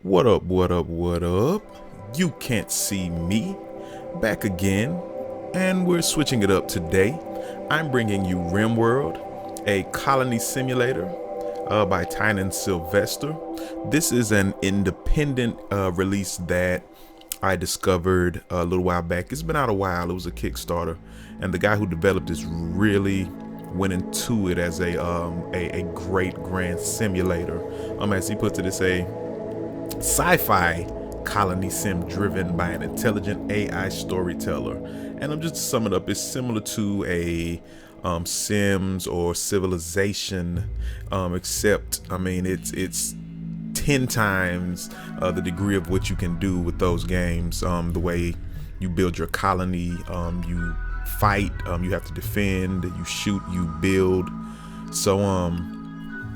What up, what up, what up? You can't see me. Back again, and we're switching it up today. I'm bringing you Rimworld, a colony simulator by Tynan Sylvester. This is an independent release that I discovered a little while back. It's been out a while. It was a Kickstarter, and the guy who developed this really went into it as a great grand simulator. As he puts it, it's a sci-fi colony sim driven by an intelligent AI storyteller. And I'm just to sum it up, it's similar to a Sims or Civilization, except it's 10 times the degree of what you can do with those games. The way you build your colony, you fight, you have to defend, you shoot, you build. So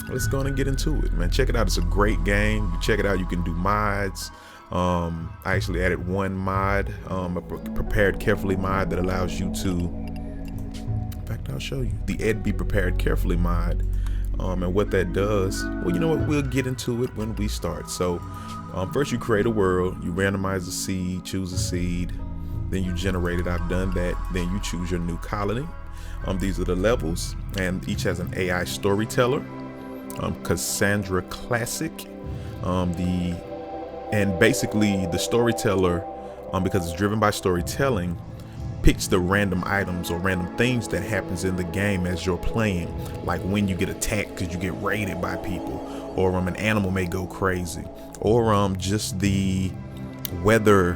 let's go on and get into it, man. Check it out. It's a great game. You check it out. You can do mods. I actually added one mod, a prepared carefully mod that allows you to, in fact, I'll show you the EdB Prepare Carefully mod. And what that does, well, you know what, we'll get into it when we start. So first you create a world, you randomize the seed, choose a seed, then you generate it. I've done that. Then you choose your new colony. These are the levels, and each has an AI storyteller. Cassandra Classic, and basically the storyteller, because it's driven by storytelling, picks the random items or random things that happens in the game as you're playing, like when you get attacked because you get raided by people, or an animal may go crazy, or just the weather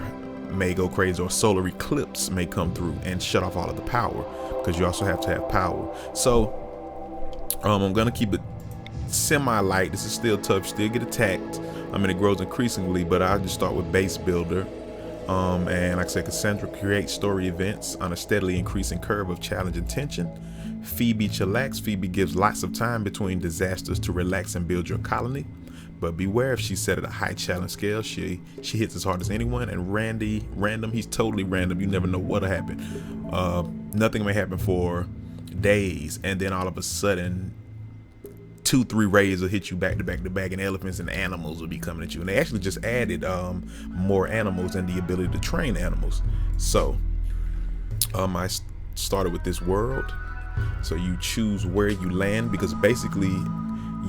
may go crazy, or solar eclipse may come through and shut off all of the power, because you also have to have power. So I'm gonna keep it semi-light. This is still tough, still get attacked. It grows increasingly, but I'll just start with base builder. And like I said, Cassandra creates story events on a steadily increasing curve of challenge and tension. Phoebe chillax. Phoebe gives lots of time between disasters to relax and build your colony. But beware, if she's set at a high challenge scale, she hits as hard as anyone. And random, he's totally random. You never know what'll happen. Nothing may happen for days, and then all of a sudden 2-3 raids will hit you back to back to back, and elephants and animals will be coming at you. And they actually just added more animals and the ability to train animals. So I started with this world. So you choose where you land, because basically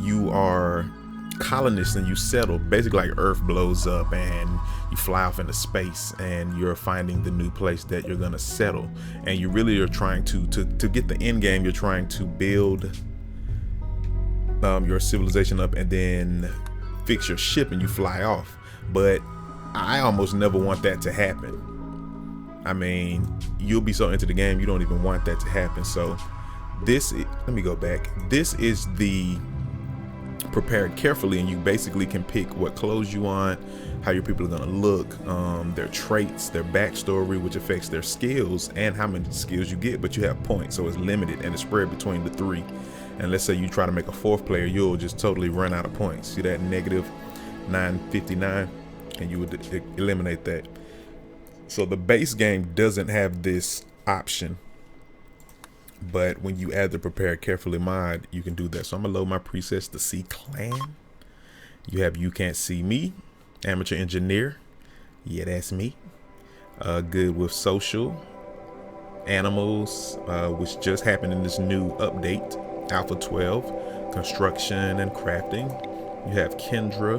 you are colonists and you settle. Basically, like Earth blows up and you fly off into space, and you're finding the new place that you're gonna settle. And you really are trying to get the end game. You're trying to build your civilization up and then fix your ship and you fly off. But I almost never want that to happen. You'll be so into the game you don't even want that to happen. So let me go back. This is the prepared carefully, and you basically can pick what clothes you want, how your people are going to look, their traits, their backstory, which affects their skills and how many skills you get. But you have points, so it's limited, and it's spread between the 3. And let's say you try to make a 4th player, you'll just totally run out of points. See that negative 959, and you would eliminate that. So the base game doesn't have this option, but when you add the prepare carefully mod, you can do that. So I'm gonna load my presets to see clan. You have You Can't See Me, amateur engineer. Yeah, that's me. Good with social, animals, which just happened in this new update. Alpha 12, construction and crafting. You have Kendra,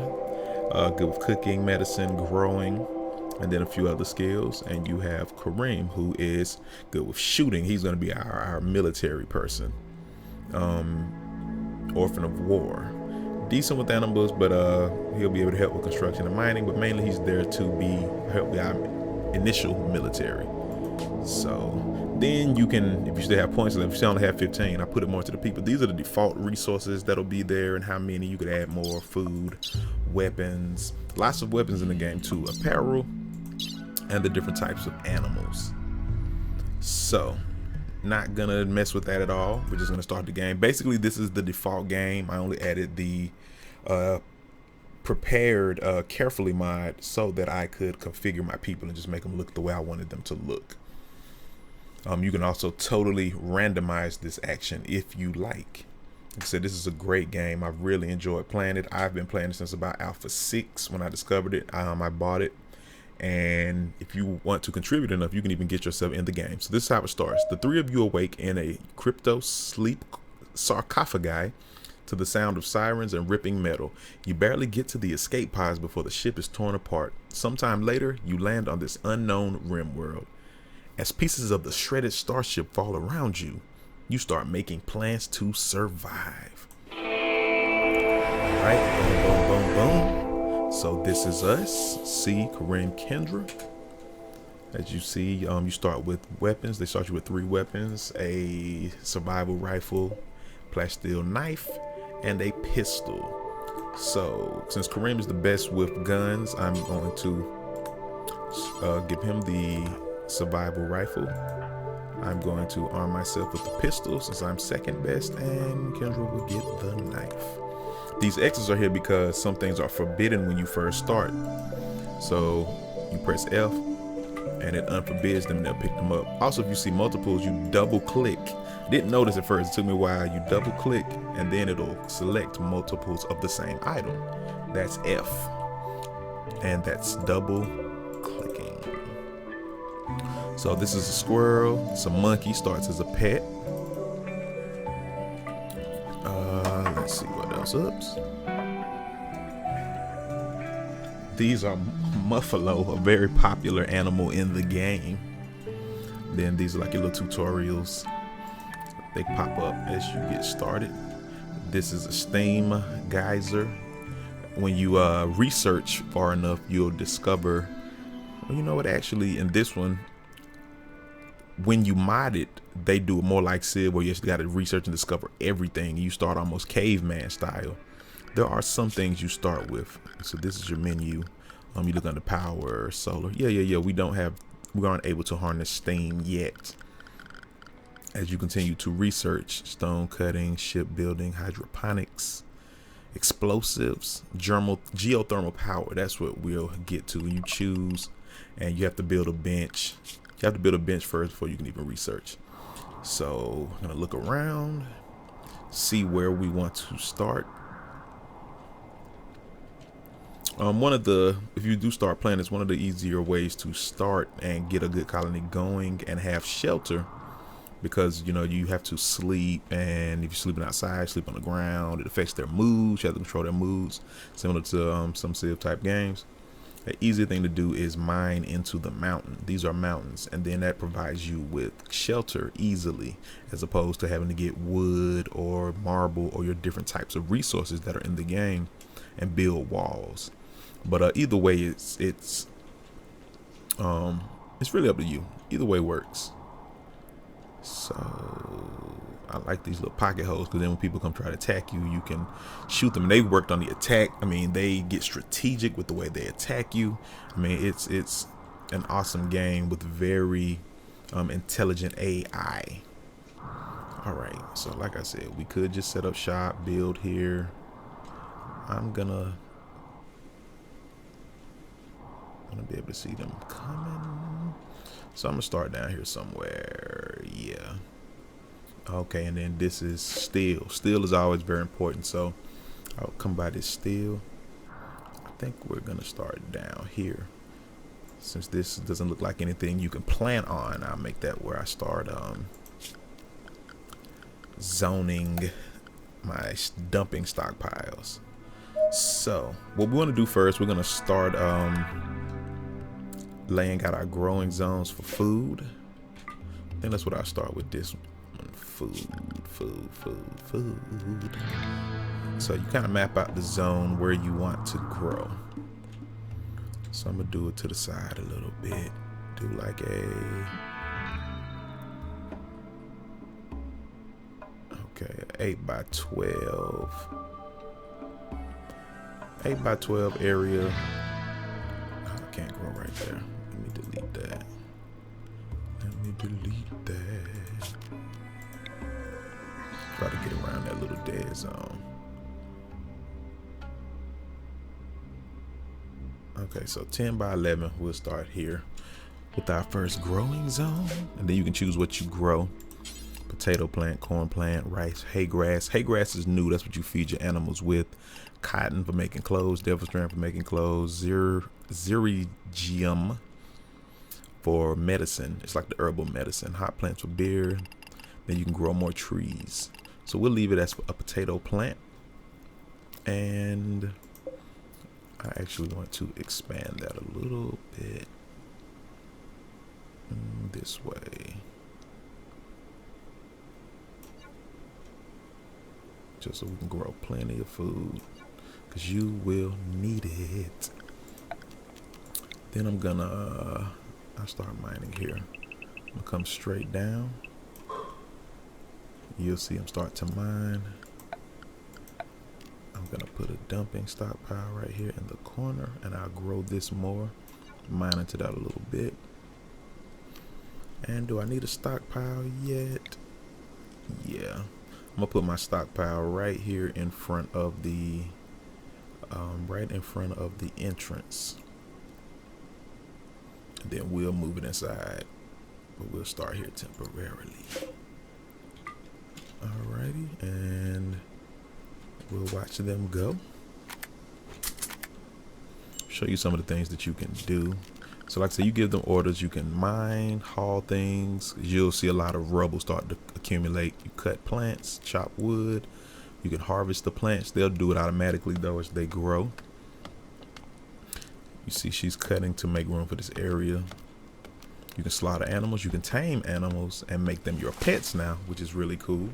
good with cooking, medicine, growing, and then a few other skills. And you have Kareem, who is good with shooting. He's going to be our military person. Orphan of war, decent with animals, but he'll be able to help with construction and mining, but mainly he's there to help our initial military. So then you can, if you still have points left, if you only have 15, I put it more to the people. These are the default resources that'll be there, and how many. You could add more: food, weapons, lots of weapons in the game too, apparel, and the different types of animals. So not gonna mess with that at all. We're just gonna start the game. Basically, this is the default game. I only added the prepared carefully mod so that I could configure my people and just make them look the way I wanted them to look. You can also totally randomize this action if you like. Like I said, this is a great game. I really enjoyed playing it. I've been playing it since about Alpha 6 when I discovered it. I bought it. And if you want to contribute enough, you can even get yourself in the game. So this is how it starts. The three of you awake in a crypto sleep sarcophagi to the sound of sirens and ripping metal. You barely get to the escape pods before the ship is torn apart. Sometime later, you land on this unknown Rimworld. As pieces of the shredded starship fall around you, you start making plans to survive. Alright, boom, boom, boom, boom. So this is us, C, Kareem, Kendra. As you see, you start with weapons. They start you with 3 weapons: a survival rifle, plasteel knife, and a pistol. So since Kareem is the best with guns, I'm going to give him the survival rifle. I'm going to arm myself with the pistol since I'm second best, and Kendra will get the knife. These X's are here because some things are forbidden when you first start. So you press F and it unforbids them, they'll pick them up. Also, if you see multiples, you double click. Didn't notice at first, it took me a while. You double click and then it'll select multiples of the same item. That's F. And that's double clicking. So this is a squirrel. It's a monkey, starts as a pet. Let's see what else. Oops. These are muffalo, a very popular animal in the game. Then these are like your little tutorials. They pop up as you get started. This is a steam geyser. When you research far enough, you'll discover, well, you know what, actually in this one, when you mod it, they do it more like Civ, where you just got to research and discover everything. You start almost caveman style. There are some things you start with. So this is your menu. You look under power, solar. Yeah. We aren't able to harness steam yet. As you continue to research, stone cutting, shipbuilding, hydroponics, explosives, geothermal power. That's what we'll get to. You choose, and you have to build a bench. You have to build a bench first before you can even research. So I'm gonna look around, see where we want to start. If you do start playing, it's one of the easier ways to start and get a good colony going and have shelter, because you know you have to sleep, and if you're sleeping outside, sleep on the ground, it affects their moods. You have to control their moods, similar to some Civ type games. An easy thing to do is mine into the mountain. These are mountains, and then that provides you with shelter easily, as opposed to having to get wood or marble or your different types of resources that are in the game and build walls. But either way, it's really up to you. Either way works. So I like these little pocket holes, because then when people come try to attack you, you can shoot them. And they worked on the attack. I mean, they get strategic with the way they attack you. I mean, it's an awesome game with very intelligent AI. All right, so like I said, we could just set up shop, build here. I'm gonna be able to see them coming. So I'm gonna start down here somewhere. Yeah. Okay, and then this is steel. Steel is always very important, so I'll come by this steel. I think we're gonna start down here. Since this doesn't look like anything you can plant on, I'll make that where I start zoning my dumping stockpiles. So what we want to do first, we're gonna start laying out our growing zones for food. I think that's what I'll start with, this one. Food. So you kind of map out the zone where you want to grow. So I'm gonna do it to the side a little bit. Do like okay, 8x12. 8x12 area. Oh, I can't grow right there. Let me delete that. Try to get around that little dead zone. Okay, so 10x11, we'll start here with our first growing zone, and then you can choose what you grow. potato plant, corn plant, rice, hay grass. Hay grass is new. That's what you feed your animals with. Cotton for making clothes, devil strand for making clothes, Zerigium for medicine. It's like the herbal medicine. Hot plants for beer. Then you can grow more trees. So we'll leave it as a potato plant. And I actually want to expand that a little bit this way. Just so we can grow plenty of food, because you will need it. Then I'll start mining here. I'm gonna come straight down. You'll see I'm start to mine. I'm gonna put a dumping stockpile right here in the corner, and I'll grow this more, mine into that a little bit. And do I need a stockpile yet? Yeah, I'm gonna put my stockpile right here in front of the entrance. And then we'll move it inside, but we'll start here temporarily. Alrighty, and we'll watch them go. Show you some of the things that you can do. So like I said, you give them orders, you can mine, haul things. You'll see a lot of rubble start to accumulate. You cut plants, chop wood. You can harvest the plants. They'll do it automatically though as they grow. You see she's cutting to make room for this area. You can slaughter animals. You can tame animals and make them your pets now, which is really cool.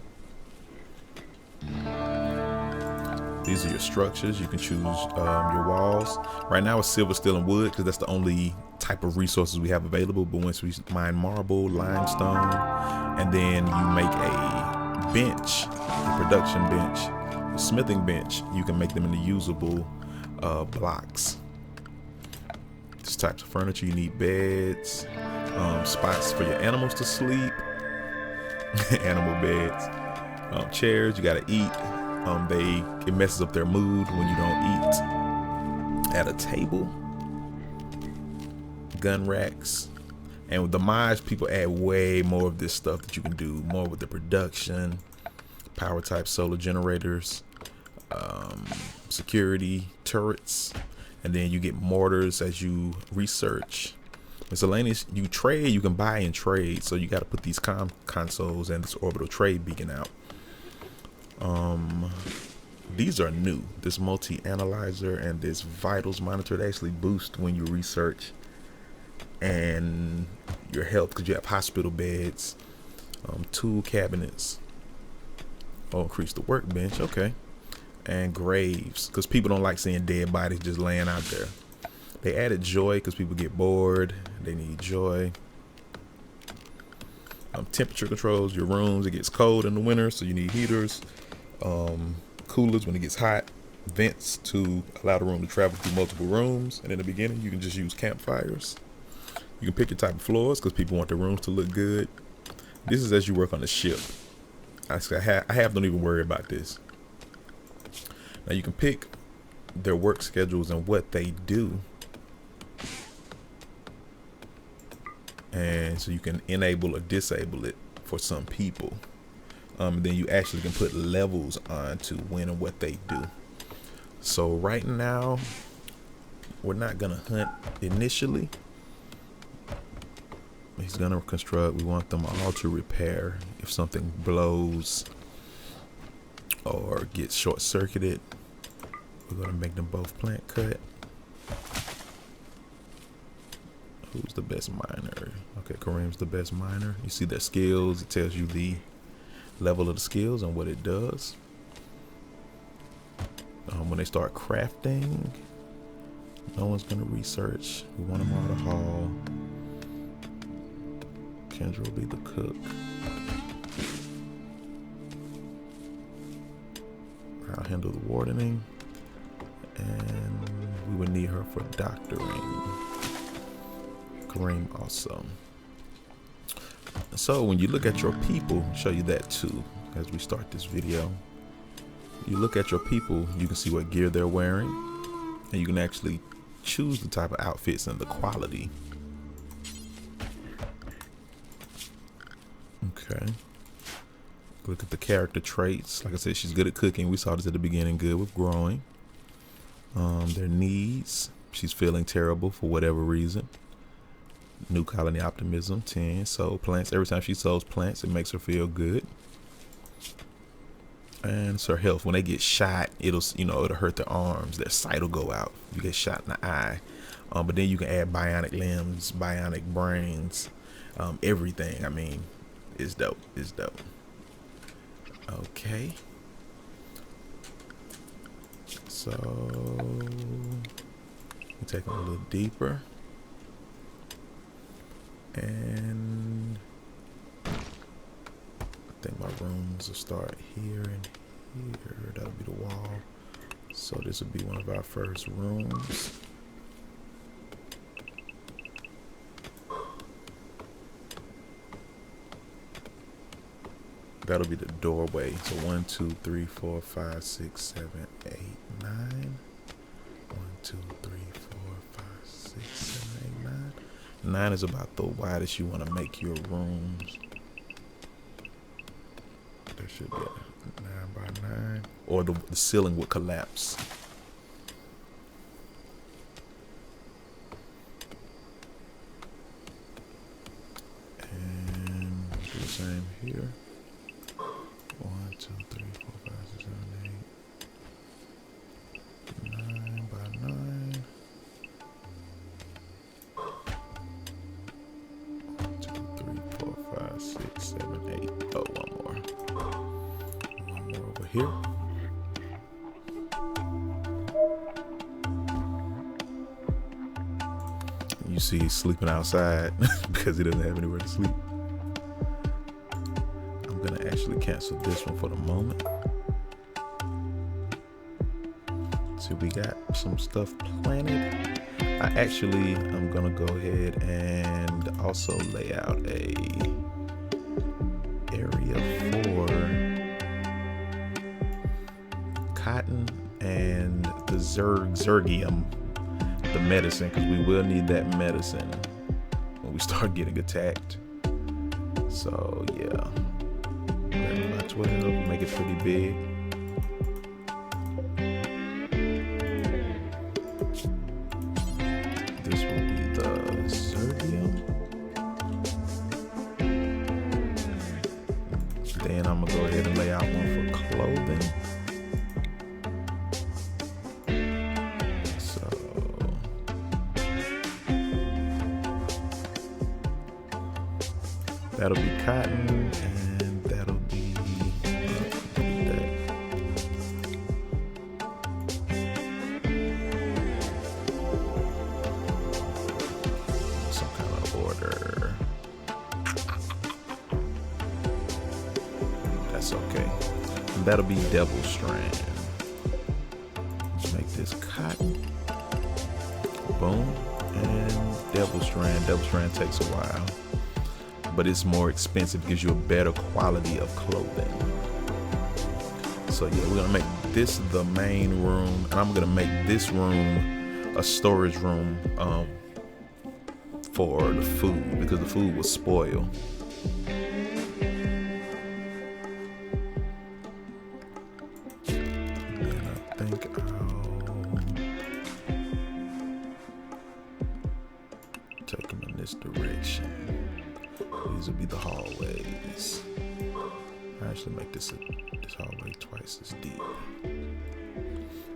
These are your structures. You can choose your walls. Right now it's silver, steel, and wood because that's the only type of resources we have available. But once we mine marble, limestone, and then you make a bench, a production bench, a smithing bench, you can make them into usable blocks. This types of furniture, you need beds, spots for your animals to sleep, animal beds, chairs. You gotta eat. It messes up their mood when you don't eat at a table. Gun racks, and with the mods, people add way more of this stuff that you can do more with the production. Power type solar generators, security turrets, and then you get mortars as you research. Miscellaneous, you trade. You can buy and trade, so you got to put these consoles and this orbital trade beacon out. These are new. This multi-analyzer and this vitals monitor, they actually boost when you research and your health, because you have hospital beds, tool cabinets. Oh, increase the workbench. Okay. And graves, because people don't like seeing dead bodies just laying out there. They added joy because people get bored. They need joy. Temperature controls your rooms. It gets cold in the winter, so you need heaters. Coolers when it gets hot. Vents to allow the room to travel through multiple rooms. And in the beginning, you can just use campfires. You can pick your type of floors because people want their rooms to look good. This is as you work on the ship. I don't even worry about this. Now you can pick their work schedules and what they do. And so you can enable or disable it for some people. Then you actually can put levels on to when and what they do. So right now, we're not gonna hunt initially. He's gonna construct. We want them all to repair if something blows or gets short-circuited. We're gonna make them both plant cut. Who's the best miner? Okay, Kareem's the best miner. You see their skills. It tells you the level of the skills and what it does. When they start crafting, no one's gonna research. We want them all to haul. Kendra will be the cook. I'll handle the wardening, and we would need her for doctoring. Kareem also. So when you look at your people, I'll show you that too as we start this video. You look at your people, you can see what gear they're wearing, and you can actually choose the type of outfits and the quality. Okay. Look at the character traits. Like I said, she's good at cooking. We saw this at the beginning. Good with growing. Their needs. She's feeling terrible for whatever reason. New colony optimism. 10. Sow plants. Every time she sows plants, it makes her feel good. And it's her health. When they get shot, it'll hurt their arms. Their sight will go out. You get shot in the eye. But then you can add bionic limbs, bionic brains, everything. I mean, it's dope. It's dope. Okay. So we take them a little deeper, and I think my rooms will start here and here. That'll be the wall. So this will be one of our first rooms. That'll be the doorway. So 1, 2, 3, 4, 5, 6, 7, 8, 9. 1, 2, 3, 4, 5, 6, 7, 8, 9. 9 is about the widest you want to make your rooms. There should be a 9 by 9. Or the ceiling would collapse. And do the same here. 1, 2, 3, 4, 5, 6, 7, 8. 9 by 9. 1, 2, 3, 4, 5, 6, 7, 8. Oh, one more. One more over here. You see he's sleeping outside because he doesn't have anywhere to sleep. I'm gonna actually cancel this one for the moment. So we got some stuff planted. I'm gonna go ahead and also lay out a area for cotton and the zergium, the medicine, because we will need that medicine when we start getting attacked. So yeah, 11 by 12, make it pretty big. This will be the zergium. Then I'm gonna go ahead and lay out one for clothing. That'll be cotton, and that'll be some kind of order. That's okay. And that'll be devil strand. Let's make this cotton. Boom. And devil strand. Devil strand takes a while, but it's more expensive, gives you a better quality of clothing. So yeah, we're gonna make this the main room, and I'm gonna make this room a storage room for the food, because the food will spoil. And I think I'll take them in this direction. These will be the hallways. I actually make this hallway twice as deep.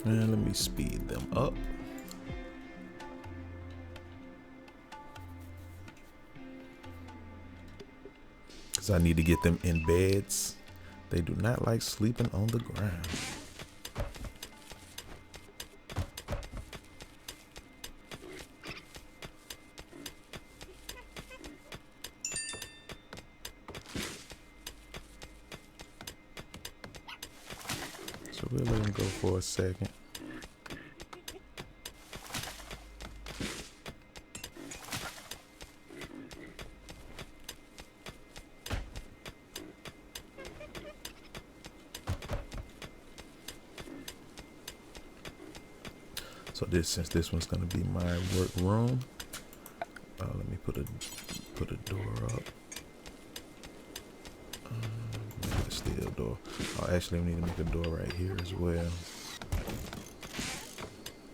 And let me speed them up. Because I need to get them in beds. They do not like sleeping on the ground. So we'll let him go for a second. So since this one's gonna be my work room, let me put a door up. Make a steel door. Oh, actually, we need to make a door right here as well.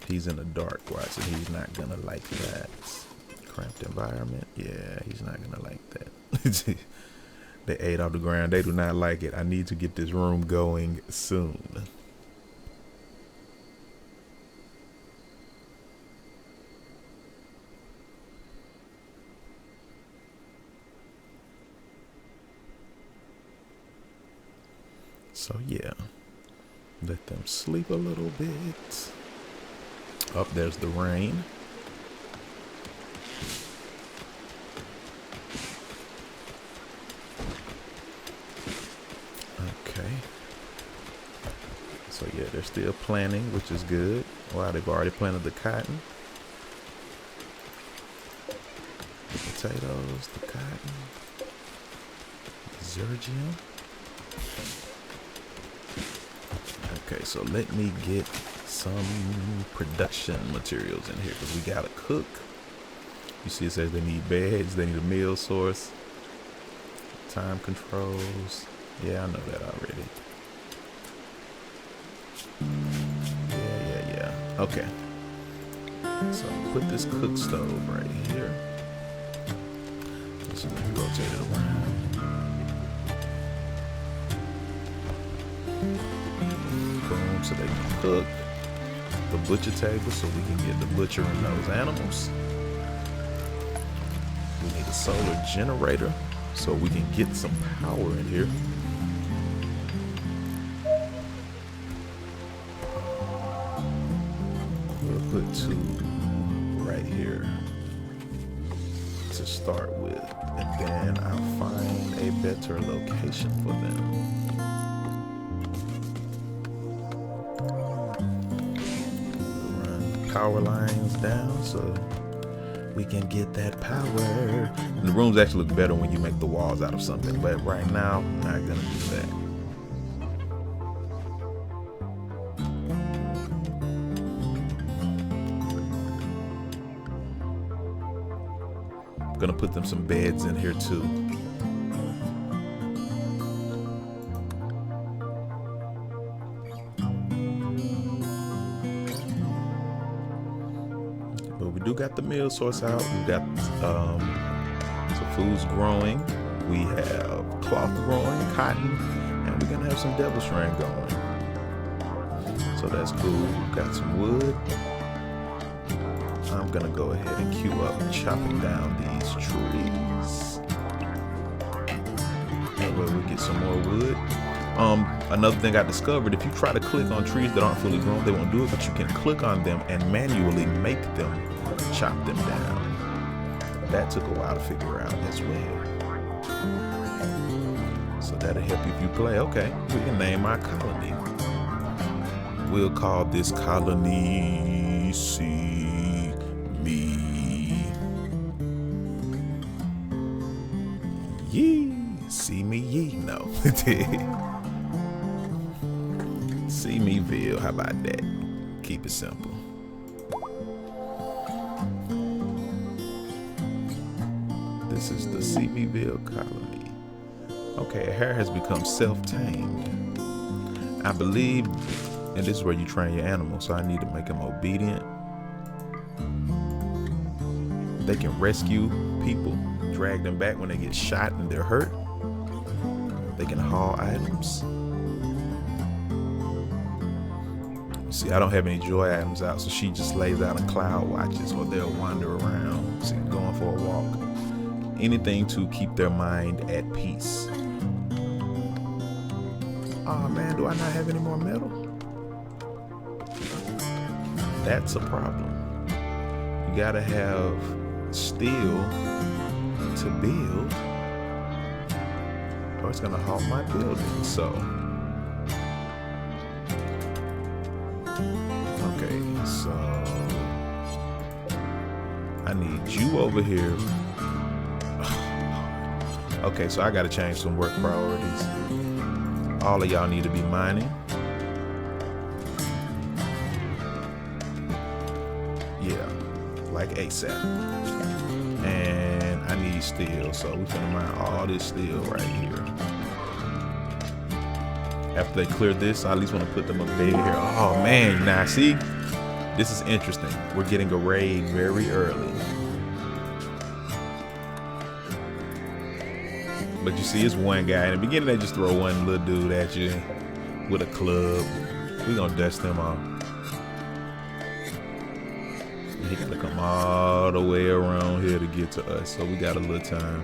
He's in the dark, watch, so he's not gonna like that. Cramped environment, yeah, he's not gonna like that. They ate off the ground. They do not like it. I need to get this room going soon. So yeah, let them sleep a little bit. Up there's the rain. Okay. So yeah, they're still planting, which is good. Wow, they've already planted the cotton. The potatoes, the cotton, the zergium. Okay, so let me get some production materials in here because we gotta cook. You see it says they need beds, they need a meal source, time controls. Yeah, I know that already. Yeah. Okay. So put this cook stove right here. Let's rotate it around. Boom, so they can cook. The butcher table so we can get the butchering those animals. We need a solar generator so we can get some power in here. We'll put 2 right here to start with, and then I'll find a better location for them. Power lines down so we can get that power. And the rooms actually look better when you make the walls out of something, but right now I'm not gonna do that. I'm gonna put them some beds in here too. We do got the meal source out. We got some foods growing. We have cloth growing, cotton, and we're gonna have some devil strain going. So that's cool. We've got some wood. I'm gonna go ahead and queue up chopping down these trees. That way we get some more wood. Another thing I discovered, if you try to click on trees that aren't fully grown, they won't do it, but you can click on them and manually make them chop them down. That took a while to figure out as well. So that'll help you if you play. Okay, we can name our colony. We'll call this colony See Me. Yee. See me ye. No. See Meville. How about that? Keep it simple. This is the Seaville colony. Okay, a hare has become self-tamed. I believe, and this is where you train your animal, so I need to make them obedient. They can rescue people, drag them back when they get shot and they're hurt. They can haul items. See, I don't have any joy items out, so she just lays out and cloud watches, or they'll wander around, see, going for a walk. Anything to keep their mind at peace. Oh man, do I not have any more metal? That's a problem. You gotta have steel to build, or it's gonna halt my building. So, okay, so I need you over here. Okay, so I gotta change some work priorities. All of y'all need to be mining. Yeah, like ASAP. And I need steel, so we're gonna mine all this steel right here. After they clear this, I at least want to put them up there. Oh man, now see, this is interesting. We're getting a raid very early. But you see, it's one guy. In the beginning, they just throw one little dude at you with a club. We're gonna dust him off. He gotta come all the way around here to get to us, so we got a little time.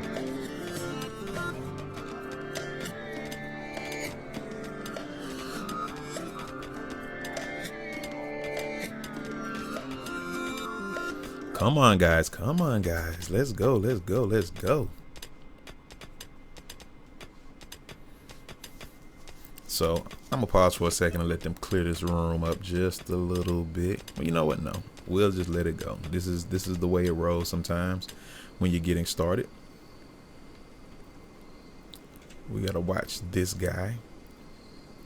Come on, guys. Come on, guys. Let's go. Let's go. Let's go. So I'm gonna pause for a second and let them clear this room up just a little bit. Well, you know what? No, we'll just let it go. This is the way it rolls sometimes when you're getting started. We gotta watch this guy.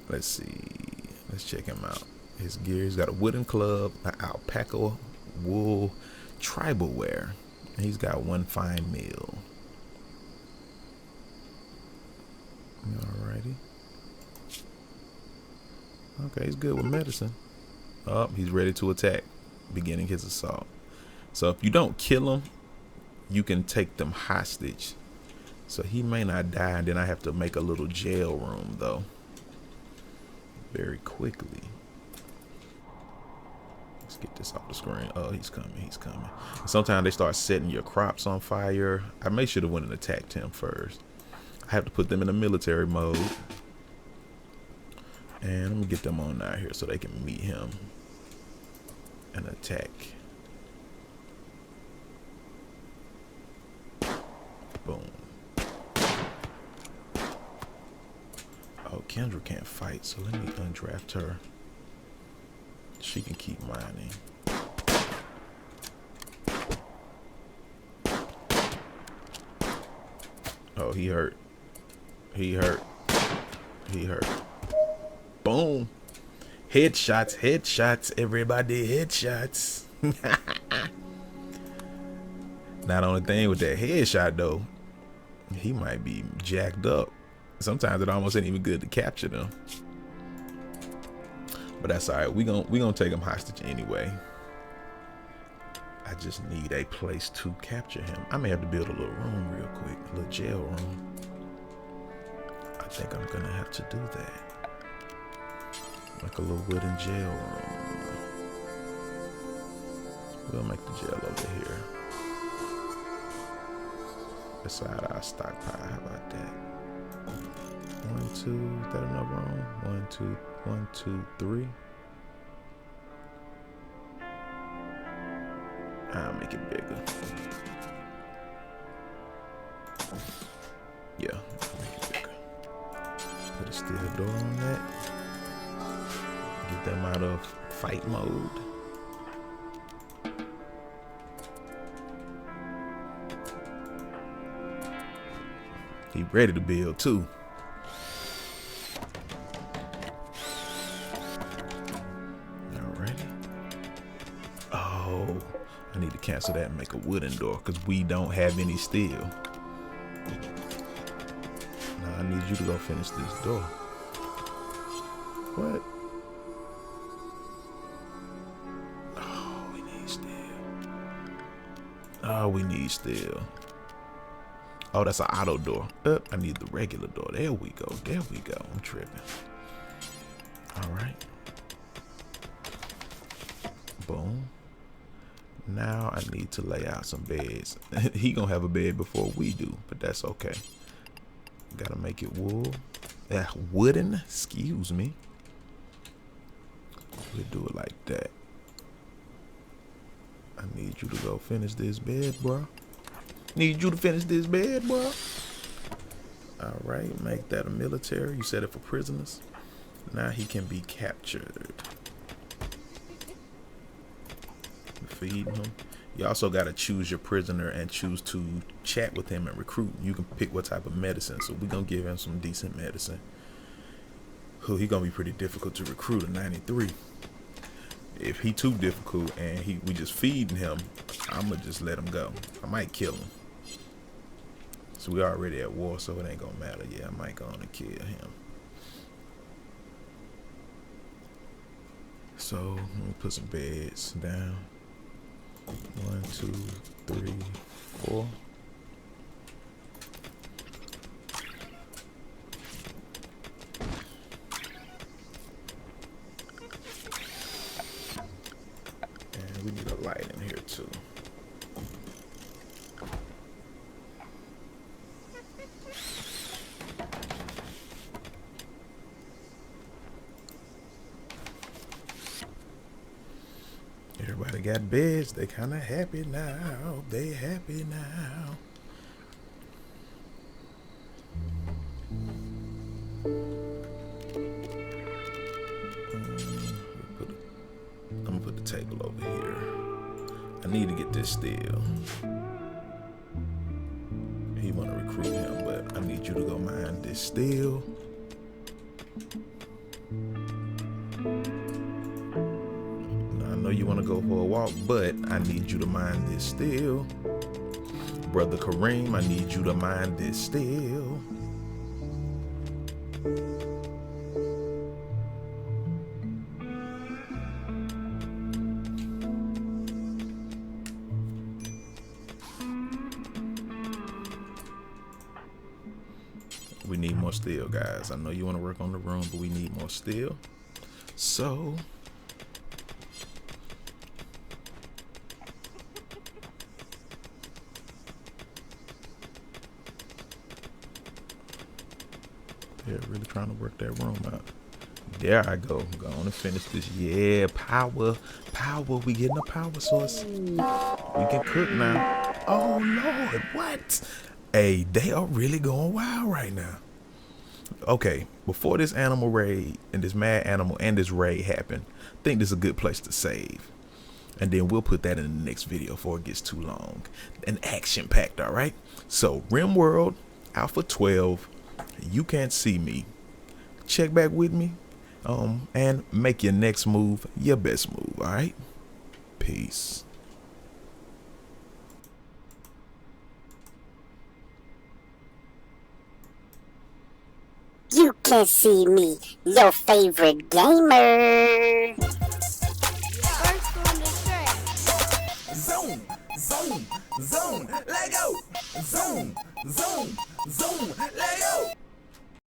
Let's see. Let's check him out. His gear. He's got a wooden club, an alpaca wool tribal wear, and he's got one fine meal. Alrighty. Okay, he's good with medicine. Oh, he's ready to attack, beginning his assault. So if you don't kill him, you can take them hostage. So he may not die, and then I have to make a little jail room, though. Very quickly. Let's get this off the screen. Oh, he's coming, he's coming. Sometimes they start setting your crops on fire. I may should have went and attacked him first. I have to put them in a military mode. And I'm gonna get them on out here so they can meet him and attack. Boom. Oh, Kendra can't fight, so let me undraft her. She can keep mining. Oh, he hurt. He hurt. He hurt. Boom. Headshots, headshots, everybody, headshots. Not only thing with that headshot though, he might be jacked up. Sometimes it almost ain't even good to capture them. But that's alright. We gonna take him hostage anyway. I just need a place to capture him. I may have to build a little room real quick, a little jail room. I think I'm gonna have to do that. Like a little wooden jail room. We'll make the jail over here. Beside our stockpile. How about that? 1, 2. Is that enough room? 1, 2, 1, 2, 3. I'll make it bigger. Yeah, I'll make it bigger. Put a steel door on that. Get them out of fight mode. He ready to build too. Alrighty. Oh, I need to cancel that and make a wooden door because we don't have any steel. Now I need you to go finish this door. What? Oh, we need steel. Oh, that's an auto door. I need the regular door. There we go. There we go. I'm tripping. All right. Boom. Now I need to lay out some beds. He gonna have a bed before we do, but that's okay. Gotta make it wool. Wooden. Excuse me. We'll do it like that. I need you to go finish this bed, bro. Need you to finish this bed, bro. All right, make that a military. You set it for prisoners. Now he can be captured. Feed him. You also got to choose your prisoner and choose to chat with him and recruit. You can pick what type of medicine. So we're going to give him some decent medicine. Who he going to be pretty difficult to recruit at 93. If he too difficult and we just feeding him, I'm going to just let him go. I might kill him. So we already at war, so it ain't going to matter. Yeah, I might go on and kill him. So let me put some beds down. 1, 2, 3, 4. And we need a light in here too. Everybody got beds. They kind of happy now. They happy now. I'm gonna put the table over here. I need to get this still. He want to recruit him, but I need you to go mine this still. I know you want to go for a walk, but I need you to mind this still. Brother Kareem, I need you to mind this still. We need more steel, guys. I know you want to work on the room, but we need more steel. So they're really trying to work that room out. There I go. Go on and finish this. Yeah, power. We getting a power source. We can cook now. Oh Lord, what? Hey, they are really going wild right now. Okay, before this animal raid and this mad animal and this raid happen, I think this is a good place to save. And then we'll put that in the next video before it gets too long and action packed. All right. So Rimworld Alpha 12. You can't see me. Check back with me. And make your next move your best move. All right. Peace. You can see me, your favorite gamer. First on the track. Zoom, zoom, zoom, let go. Zoom, zoom, zoom, let go.